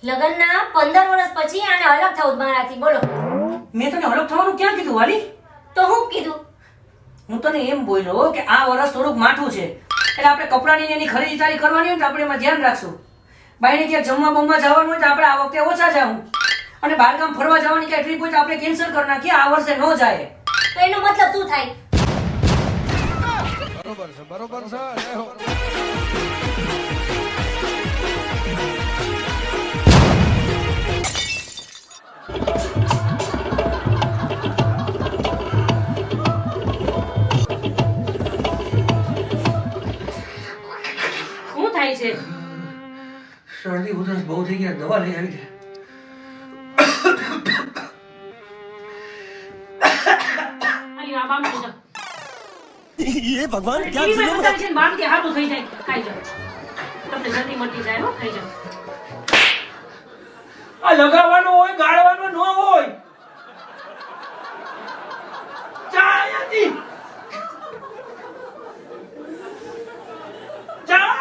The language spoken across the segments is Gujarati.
લગ્નના 15 વર્ષ પછી આને અલગ થવું મારાથી. બોલો. મેં તને અલગ થવાનું ક્યાં કીધું વાલી? તો હું કીધું? હું તને એમ બોલ્યો કે આ વર્ષ થોડુંક માઠું છે એટલે આપણે કપડાની ને એની ખરીદારી કરવાની હોય તો આપણે એમાં ધ્યાન રાખશું. બાઈને ક્યાંક જમવા બમવા જવાનું હોય તો આપણે આ વખતે ઓછા જાવું, અને બહારગામ ફરવા જવાની ક્યાંય ટ્રીપ હોય તો આપણે કેન્સલ કરી નાખીએ, આ વર્ષે ન જાય. તો એનો મતલબ શું થાય? બરોબર છે જય હો. શું થાય છે? શરદી ઉધરસ બહુ થઈ ગયા, દવા લઈ આવી છે. અલી આ બામ થઈ જા. ये भगवान क्या ટીવી जुल्म માં બતાવે છે ને બામ કે હારું થઈ જાય. ખાઈ જાઓ. તમને જલ્દી મટી જાય હો, ખાઈ જાઓ. આ લગાવવાનો હોય, ગાળવાનો ન હોય. ચા અહીંયાથી. ચા.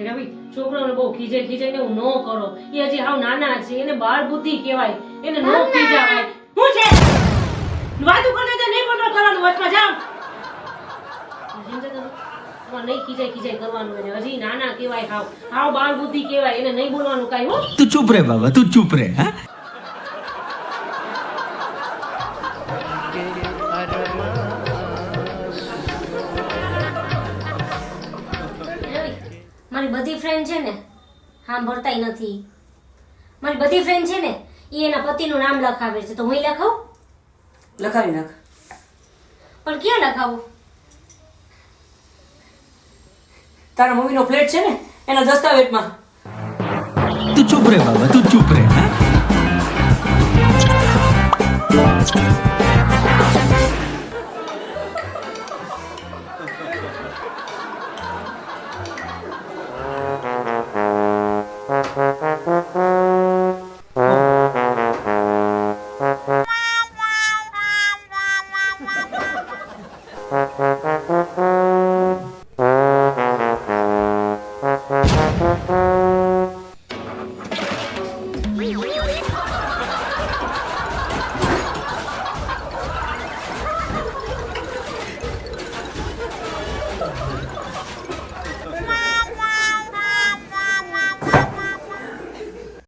ભાઈ છોકરાઓને બહુ ખીજાઈને હું નો કરો. એ હજી હાવ નાના છે, એને બાળ બુદ્ધિ કહેવાય, એને નો ખીજાવાય. શું છે વાતું કરતા તો નહીં કંટ્રોલ કરવાનું, વચમાં જાવ. તમારે નહીં ખીજાય કરવાનું, એને હજી નાના કહેવાય, હાવ બાળ બુદ્ધિ કહેવાય, એને નહીં બોલવાનું કાંઈ. હો तू चुप रहे बाबा, तू चुप रहे. हाँ? મારી બધી ફ્રેન્ડ છે ને સાંભળતાય નથી. મારી બધી ફ્રેન્ડ છે ને એ એના પતિનું નામ લખાવે છે, તો હું લખાવું? લખાવી નાખ. પણ ક્યાં લખાવું? તારા મમ્મીનો ફ્લેટ છે ને એના દસ્તાવેજમાં. तू चुप रहे बाबा, तू चुप रहे. हाँ?